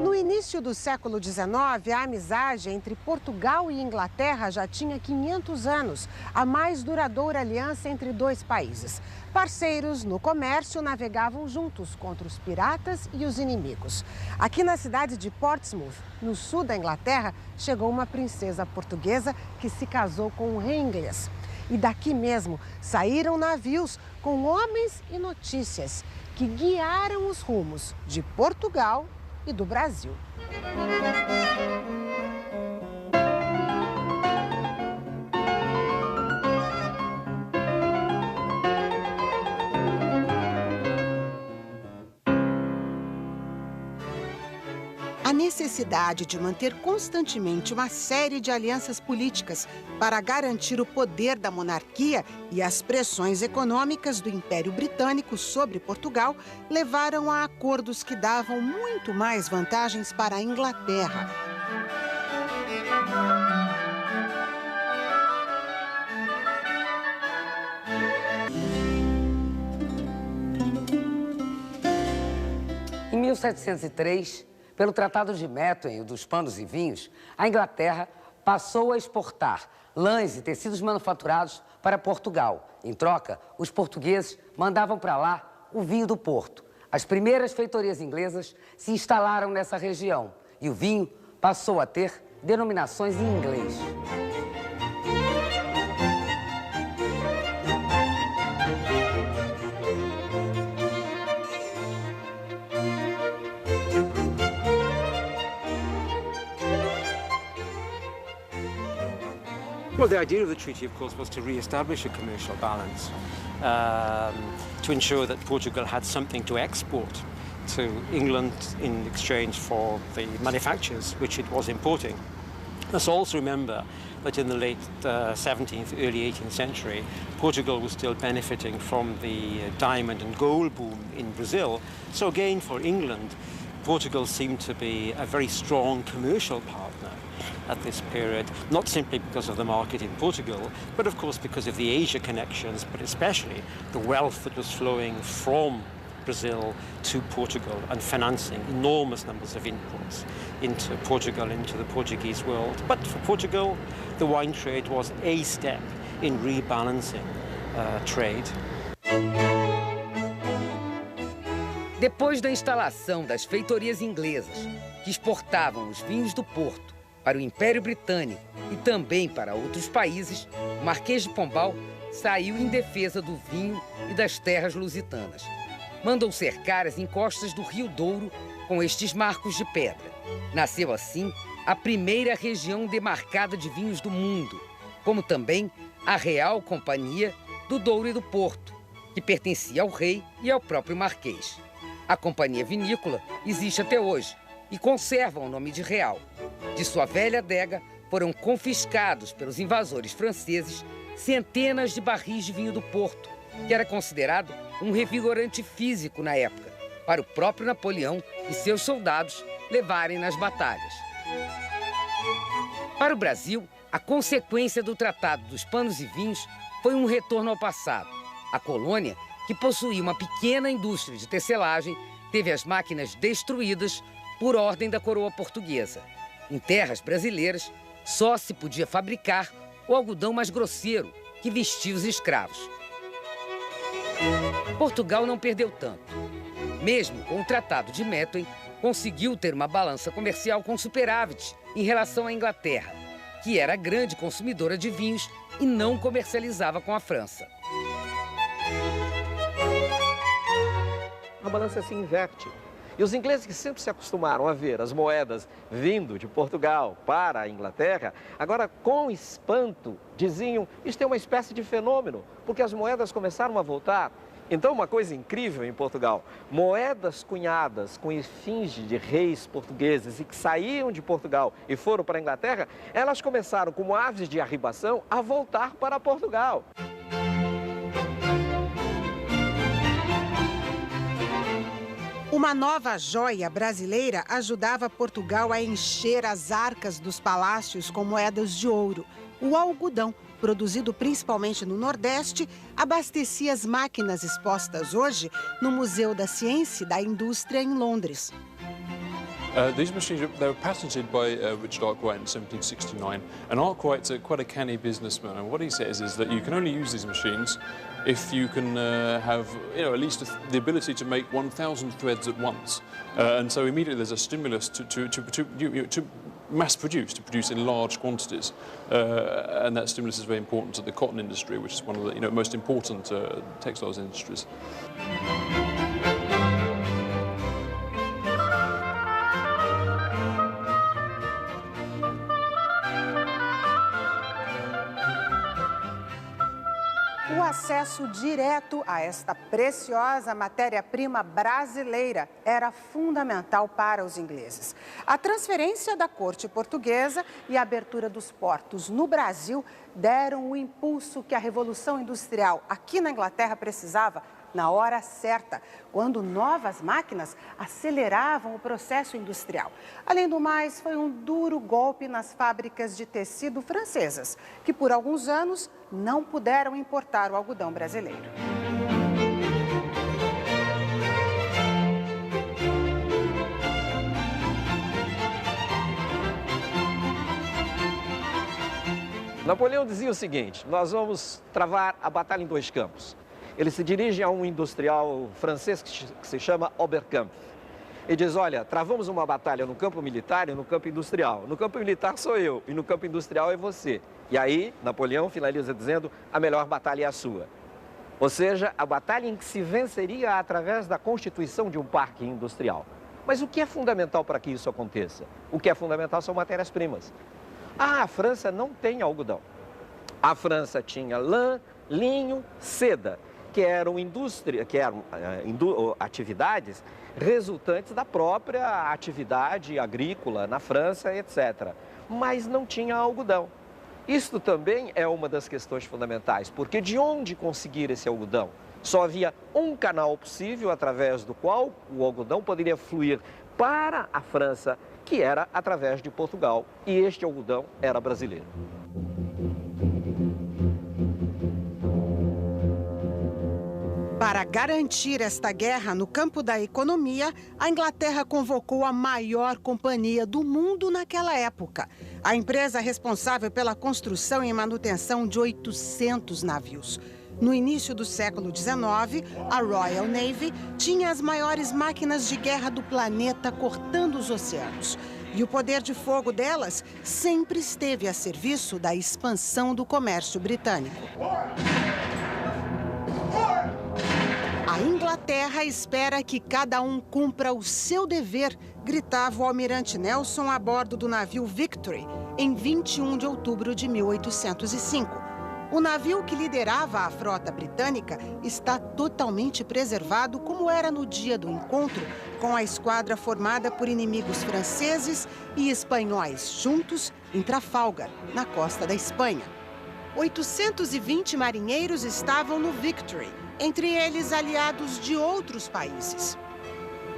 No início do século XIX, a amizade entre Portugal e Inglaterra já tinha 500 anos, a mais duradoura aliança entre dois países. Parceiros no comércio navegavam juntos contra os piratas e os inimigos. Aqui na cidade de Portsmouth, no sul da Inglaterra, chegou uma princesa portuguesa que se casou com um rei inglês. E daqui mesmo saíram navios com homens e notícias que guiaram os rumos de Portugal e do Brasil. A necessidade de manter constantemente uma série de alianças políticas para garantir o poder da monarquia e as pressões econômicas do Império Britânico sobre Portugal levaram a acordos que davam muito mais vantagens para a Inglaterra. Em 1703, pelo Tratado de Methuen dos Panos e Vinhos, a Inglaterra passou a exportar lãs e tecidos manufaturados para Portugal. Em troca, os portugueses mandavam para lá o vinho do Porto. As primeiras feitorias inglesas se instalaram nessa região e o vinho passou a ter denominações em inglês. Well, the idea of the treaty, of course, was to re-establish a commercial balance, to ensure that Portugal had something to export to England in exchange for the manufactures which it was importing. Let's also remember that in the late 17th, early 18th century, Portugal was still benefiting from the diamond and gold boom in Brazil. So again, for England, Portugal seemed to be a very strong commercial partner at this period, not simply because of the market in Portugal, but of course because of the Asia connections, but especially the wealth that was flowing from Brazil to Portugal and financing enormous numbers of imports into Portugal, into the Portuguese world. But for Portugal, the wine trade was a step in rebalancing trade. Depois da instalação das feitorias inglesas, que exportavam os vinhos do Porto para o Império Britânico e também para outros países, o Marquês de Pombal saiu em defesa do vinho e das terras lusitanas. Mandou cercar as encostas do Rio Douro com estes marcos de pedra. Nasceu assim a primeira região demarcada de vinhos do mundo, como também a Real Companhia do Douro e do Porto, que pertencia ao rei e ao próprio Marquês. A Companhia Vinícola existe até hoje e conserva o nome de Real. De sua velha adega foram confiscados pelos invasores franceses centenas de barris de vinho do Porto, que era considerado um revigorante físico na época, para o próprio Napoleão e seus soldados levarem nas batalhas. Para o Brasil, a consequência do Tratado dos Panos e Vinhos foi um retorno ao passado. A colônia, que possuía uma pequena indústria de tecelagem, teve as máquinas destruídas por ordem da coroa portuguesa. Em terras brasileiras, só se podia fabricar o algodão mais grosseiro, que vestia os escravos. Portugal não perdeu tanto. Mesmo com o Tratado de Methuen, conseguiu ter uma balança comercial com superávit em relação à Inglaterra, que era grande consumidora de vinhos e não comercializava com a França. A balança se inverte. E os ingleses, que sempre se acostumaram a ver as moedas vindo de Portugal para a Inglaterra, agora com espanto diziam: isto é uma espécie de fenômeno, porque as moedas começaram a voltar. Então, uma coisa incrível em Portugal, moedas cunhadas com efígie de reis portugueses e que saíam de Portugal e foram para a Inglaterra, elas começaram, como aves de arribação, a voltar para Portugal. O Uma nova joia brasileira ajudava Portugal a encher as arcas dos palácios com moedas de ouro. O algodão, produzido principalmente no Nordeste, abastecia as máquinas expostas hoje no Museu da Ciência e da Indústria em Londres. These machines, they were patented by Richard Arkwright in 1769, and Arkwright's quite a canny businessman, and what he says is that you can only use these machines if you can have, at least the ability to make 1,000 threads at once, and so immediately there's a stimulus to mass produce, to produce in large quantities, and that stimulus is very important to the cotton industry, which is one of the most important textiles industries. O acesso direto a esta preciosa matéria-prima brasileira era fundamental para os ingleses. A transferência da corte portuguesa e a abertura dos portos no Brasil deram o impulso que a Revolução Industrial aqui na Inglaterra precisava na hora certa, quando novas máquinas aceleravam o processo industrial. Além do mais, foi um duro golpe nas fábricas de tecido francesas, que por alguns anos não puderam importar o algodão brasileiro. Napoleão dizia o seguinte: nós vamos travar a batalha em dois campos. Ele se dirige a um industrial francês que se chama Oberkampf e diz: olha, travamos uma batalha no campo militar e no campo industrial. No campo militar sou eu e no campo industrial é você. E aí, Napoleão finaliza dizendo: a melhor batalha é a sua. Ou seja, a batalha em que se venceria através da constituição de um parque industrial. Mas o que é fundamental para que isso aconteça? O que é fundamental são matérias-primas. A França não tem algodão. A França tinha lã, linho, seda, que eram atividades resultantes da própria atividade agrícola na França, etc. Mas não tinha algodão. Isto também é uma das questões fundamentais, porque de onde conseguir esse algodão? Só havia um canal possível através do qual o algodão poderia fluir para a França, que era através de Portugal, e este algodão era brasileiro. Para garantir esta guerra no campo da economia, a Inglaterra convocou a maior companhia do mundo naquela época. A empresa responsável pela construção e manutenção de 800 navios. No início do século XIX, a Royal Navy tinha as maiores máquinas de guerra do planeta cortando os oceanos. E o poder de fogo delas sempre esteve a serviço da expansão do comércio britânico. A Inglaterra espera que cada um cumpra o seu dever, gritava o almirante Nelson a bordo do navio Victory, em 21 de outubro de 1805. O navio que liderava a frota britânica está totalmente preservado, como era no dia do encontro, com a esquadra formada por inimigos franceses e espanhóis juntos em Trafalgar, na costa da Espanha. 820 marinheiros estavam no Victory, entre eles aliados de outros países.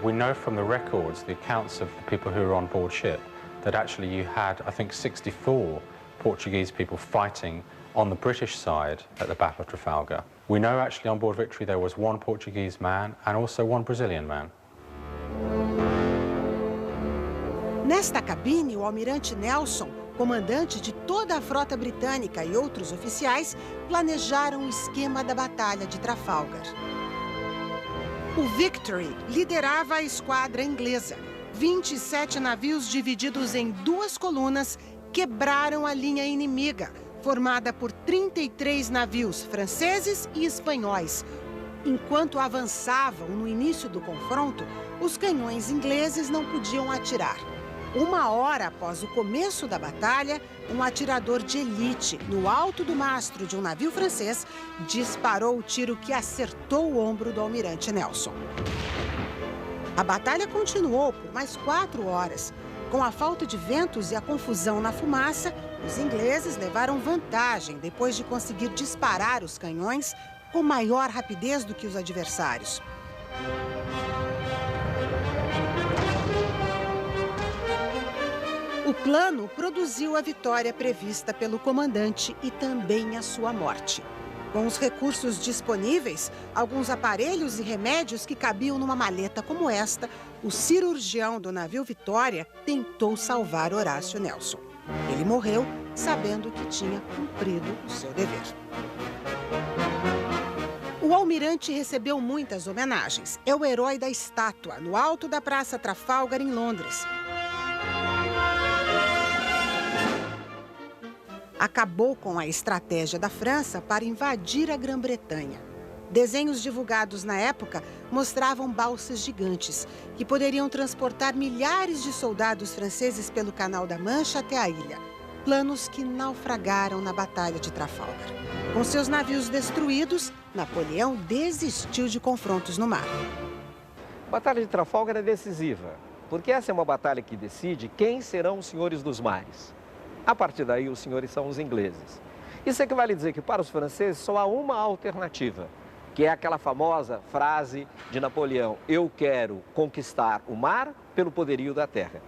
We know from the records, the accounts of the people who were on board ship, that actually you had, I think, 64 Portuguese people fighting on the British side at the Battle of Trafalgar. We know actually on board Victory there was one Portuguese man and also one Brazilian man. Nesta cabine, o almirante Nelson, comandante de toda a frota britânica e outros oficiais, planejaram o esquema da Batalha de Trafalgar. O Victory liderava a esquadra inglesa. 27 navios divididos em duas colunas quebraram a linha inimiga, formada por 33 navios franceses e espanhóis. Enquanto avançavam no início do confronto, os canhões ingleses não podiam atirar. 1 hora após o começo da batalha, um atirador de elite, no alto do mastro de um navio francês, disparou o tiro que acertou o ombro do almirante Nelson. A batalha continuou por mais 4 horas. Com a falta de ventos e a confusão na fumaça, os ingleses levaram vantagem depois de conseguir disparar os canhões com maior rapidez do que os adversários. plano produziu a vitória prevista pelo comandante e também a sua morte. Com os recursos disponíveis, alguns aparelhos e remédios que cabiam numa maleta como esta, o cirurgião do navio Vitória tentou salvar Horácio Nelson. Ele morreu sabendo que tinha cumprido o seu dever. O almirante recebeu muitas homenagens. É o herói da estátua, no alto da Praça Trafalgar, em Londres. Acabou com a estratégia da França para invadir a Grã-Bretanha. Desenhos divulgados na época mostravam balsas gigantes que poderiam transportar milhares de soldados franceses pelo Canal da Mancha até a ilha. Planos que naufragaram na Batalha de Trafalgar. Com seus navios destruídos, Napoleão desistiu de confrontos no mar. A Batalha de Trafalgar é decisiva, porque essa é uma batalha que decide quem serão os senhores dos mares. A partir daí, os senhores são os ingleses. Isso equivale a dizer que para os franceses só há uma alternativa, que é aquela famosa frase de Napoleão: eu quero conquistar o mar pelo poderio da terra.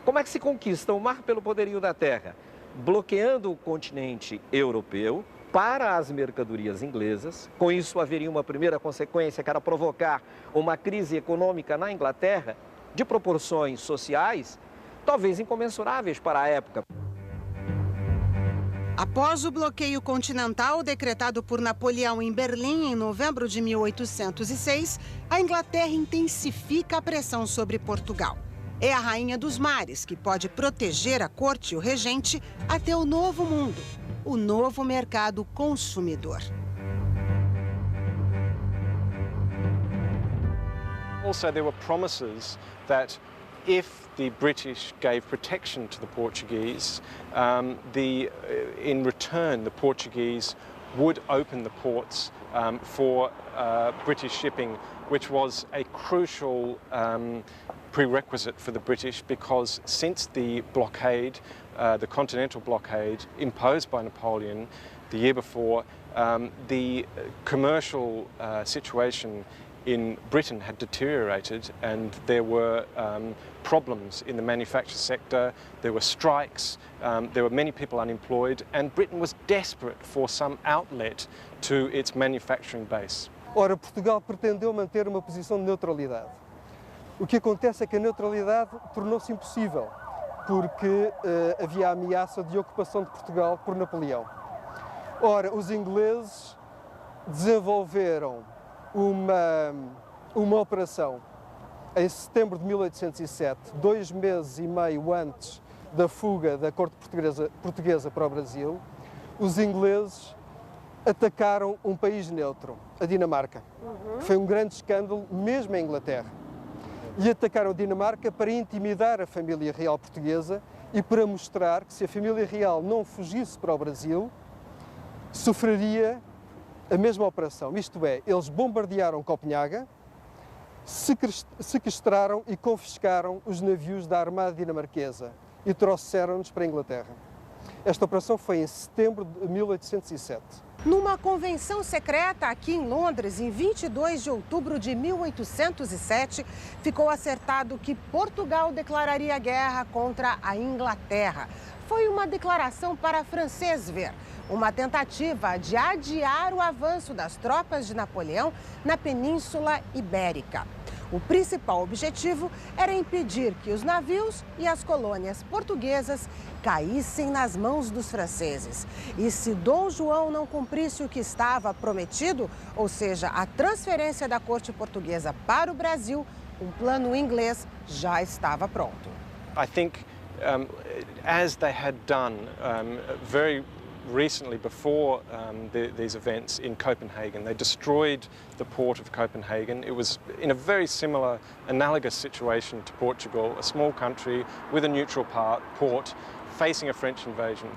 Como é que se conquista o mar pelo poderio da terra? Bloqueando o continente europeu para as mercadorias inglesas. Com isso, haveria uma primeira consequência, que era provocar uma crise econômica na Inglaterra de proporções sociais talvez incomensuráveis para a época. Após o bloqueio continental decretado por Napoleão em Berlim em novembro de 1806, a Inglaterra intensifica a pressão sobre Portugal. É a rainha dos mares que pode proteger a corte e o regente até o novo mundo, o novo mercado consumidor. Also, there were promises that if the British gave protection to the Portuguese, in return the Portuguese would open the ports for British shipping, which was a crucial prerequisite for the British, because since the blockade, the continental blockade imposed by Napoleon the year before, the commercial situation in Britain had deteriorated, and there were problems in the manufacture sector, there were strikes, there were many people unemployed, and Britain was desperate for some outlet to its manufacturing base. Ora, Portugal pretendeu manter uma posição de neutralidade. O que acontece é que a neutralidade tornou-se impossível, porque havia a ameaça de ocupação de Portugal por Napoleão. Ora, os ingleses desenvolveram uma operação em setembro de 1807, 2 meses e meio antes da fuga da corte portuguesa para o Brasil. Os ingleses atacaram um país neutro, a Dinamarca. Foi um grande escândalo, mesmo em Inglaterra. E atacaram a Dinamarca para intimidar a família real portuguesa e para mostrar que, se a família real não fugisse para o Brasil, sofreria a mesma operação. Isto é, eles bombardearam Copenhaga, sequestraram e confiscaram os navios da Armada dinamarquesa e trouxeram-nos para a Inglaterra. Esta operação foi em setembro de 1807. Numa convenção secreta aqui em Londres, em 22 de outubro de 1807, ficou acertado que Portugal declararia guerra contra a Inglaterra. Foi uma declaração para francês ver, uma tentativa de adiar o avanço das tropas de Napoleão na Península Ibérica. O principal objetivo era impedir que os navios e as colônias portuguesas caíssem nas mãos dos franceses. E se Dom João não cumprisse o que estava prometido, ou seja, a transferência da corte portuguesa para o Brasil, um plano inglês já estava pronto. I think as they had done very recently before these events in Copenhagen, they destroyed the port of Copenhagen. It was in a very similar, analogous situation to Portugal, a small country with a neutral port facing a French invasion.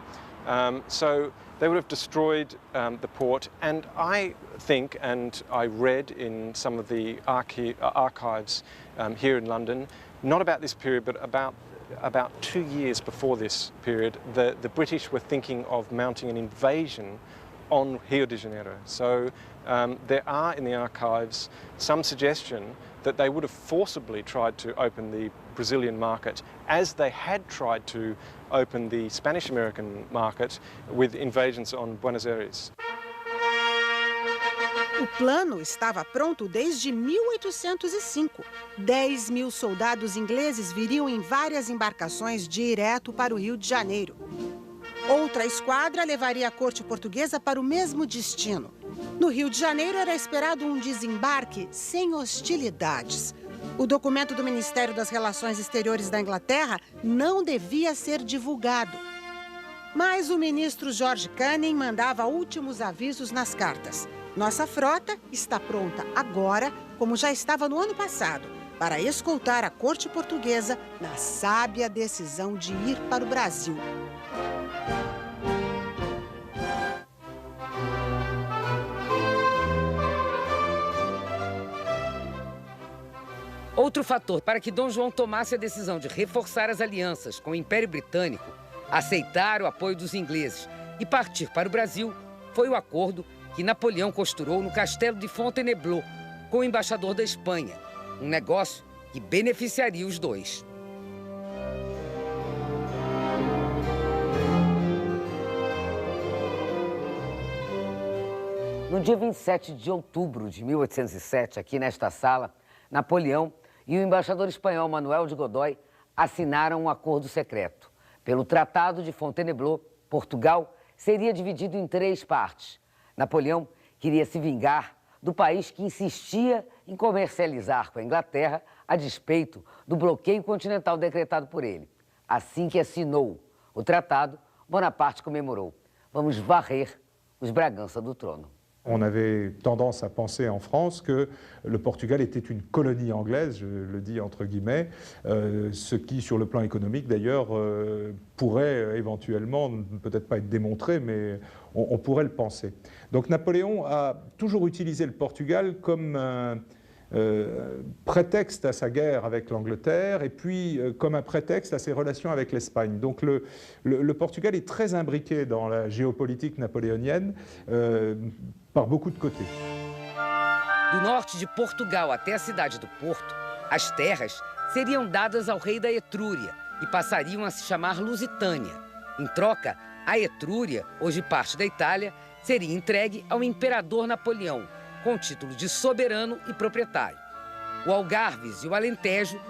So they would have destroyed the port, and I think, and I read in some of the archives here in London, not about this period, but about 2 years before this period, the British were thinking of mounting an invasion on Rio de Janeiro. So there are in the archives some suggestion that they would have forcibly tried to open the Brazilian market as they had tried to open the Spanish-American market with invasions on Buenos Aires. O plano estava pronto desde 1805. 10 mil soldados ingleses viriam em várias embarcações direto para o Rio de Janeiro. Outra esquadra levaria a corte portuguesa para o mesmo destino. No Rio de Janeiro era esperado um desembarque sem hostilidades. O documento do Ministério das Relações Exteriores da Inglaterra não devia ser divulgado. Mas o ministro George Canning mandava últimos avisos nas cartas. Nossa frota está pronta agora, como já estava no ano passado, para escoltar a corte portuguesa na sábia decisão de ir para o Brasil. Outro fator para que Dom João tomasse a decisão de reforçar as alianças com o Império Britânico, aceitar o apoio dos ingleses e partir para o Brasil foi o acordo que Napoleão costurou no castelo de Fontainebleau com o embaixador da Espanha, um negócio que beneficiaria os dois. No dia 27 de outubro de 1807, aqui nesta sala, Napoleão e o embaixador espanhol Manuel de Godoy assinaram um acordo secreto. Pelo Tratado de Fontainebleau, Portugal seria dividido em 3 partes. Napoleão queria se vingar do país que insistia em comercializar com a Inglaterra a despeito do bloqueio continental decretado por ele. Assim que assinou o tratado, Bonaparte comemorou: vamos varrer os Bragança do trono. On avait tendance à penser en France que le Portugal était une colonie anglaise, je le dis entre guillemets, ce qui, sur le plan économique d'ailleurs, pourrait éventuellement, peut-être pas être démontré, mais on pourrait le penser. Donc Napoléon a toujours utilisé le Portugal comme un prétexte à sa guerre avec l'Angleterre et puis comme un prétexte à ses relations avec l'Espagne. Donc le Portugal est très imbriqué dans la géopolitique napoléonienne par beaucoup de côtés. Do norte de Portugal até a cidade do Porto, as terras seriam dadas ao rei da Etrúria e passariam a se chamar Lusitânia. Em troca, a Etrúria, hoje parte da Itália, seria entregue ao imperador Napoleão, com o título de soberano e proprietário. O Algarves e o Alentejo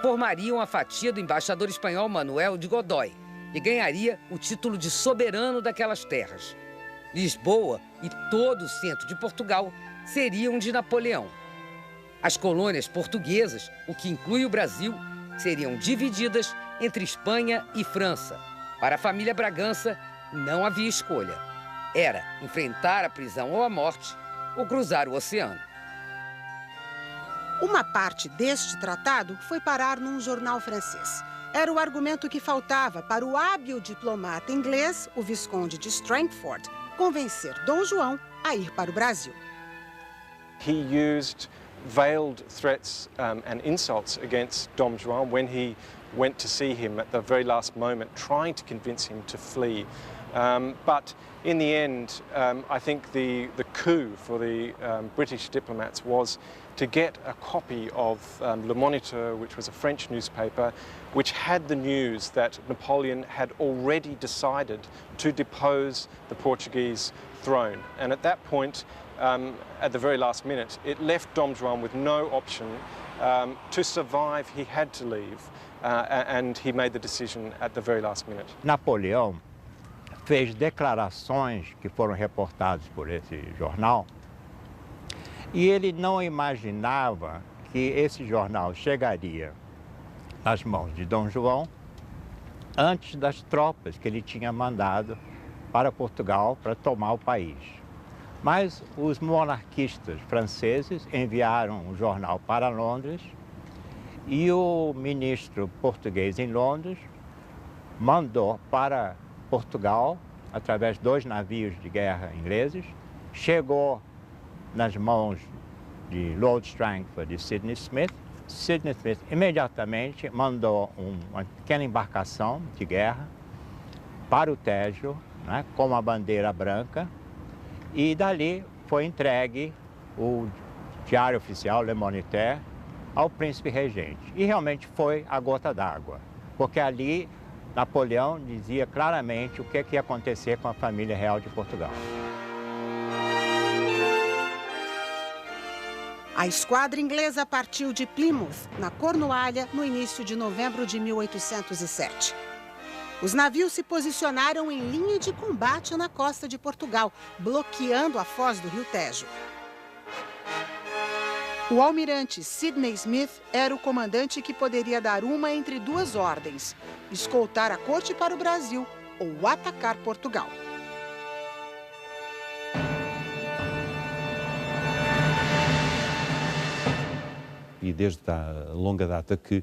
formariam a fatia do embaixador espanhol Manuel de Godoy, que ganharia o título de soberano daquelas terras. Lisboa e todo o centro de Portugal seriam de Napoleão. As colônias portuguesas, o que inclui o Brasil, seriam divididas entre Espanha e França. Para a família Bragança, não havia escolha. Era enfrentar a prisão ou a morte ou cruzar o oceano. Uma parte deste tratado foi parar num jornal francês. Era o argumento que faltava para o hábil diplomata inglês, o Visconde de Strangford, convencer Dom João a ir para o Brasil. He used veiled threats and insults against Dom João when he went to see him at the very last moment, trying to convince him to flee. But in the end, I think the coup for the British diplomats was to get a copy of Le Moniteur, which was a French newspaper, which had the news that Napoleon had already decided to depose the Portuguese throne. And at that point, at the very last minute, it left Dom João with no option. To survive, he had to leave, and he made the decision at the very last minute. Napoleão fez declarações que foram reportadas por esse jornal e ele não imaginava que esse jornal chegaria nas mãos de Dom João antes das tropas que ele tinha mandado para Portugal para tomar o país. Mas os monarquistas franceses enviaram o jornal para Londres e o ministro português em Londres mandou para Portugal, através de 2 navios de guerra ingleses, chegou nas mãos de Lord Strangford e Sidney Smith. Sidney Smith imediatamente mandou uma pequena embarcação de guerra para o Tejo, né, com uma bandeira branca, e dali foi entregue o diário oficial Le Moniteur ao príncipe regente. E realmente foi a gota d'água, porque ali Napoleão dizia claramente o que ia acontecer com a família real de Portugal. A esquadra inglesa partiu de Plymouth, na Cornualha, no início de novembro de 1807. Os navios se posicionaram em linha de combate na costa de Portugal, bloqueando a foz do Rio Tejo. O almirante Sidney Smith era o comandante que poderia dar uma entre duas ordens: escoltar a corte para o Brasil ou atacar Portugal. E desde a longa data que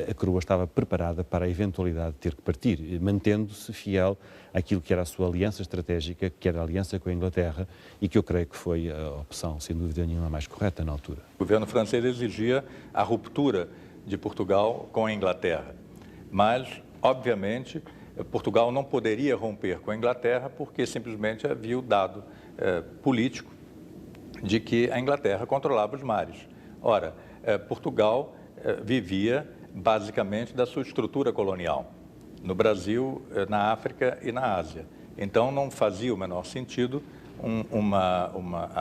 a coroa estava preparada para a eventualidade de ter que partir, mantendo-se fiel àquilo que era a sua aliança estratégica, que era a aliança com a Inglaterra, e que eu creio que foi a opção, sem dúvida nenhuma, mais correta na altura. O governo francês exigia a ruptura de Portugal com a Inglaterra, mas, obviamente, Portugal não poderia romper com a Inglaterra porque simplesmente havia o dado político de que a Inglaterra controlava os mares. Ora, Portugal vivia basicamente da sua estrutura colonial, no Brasil, na África e na Ásia. Então não fazia o menor sentido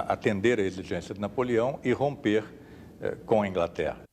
atender a exigência de Napoleão e romper com a Inglaterra.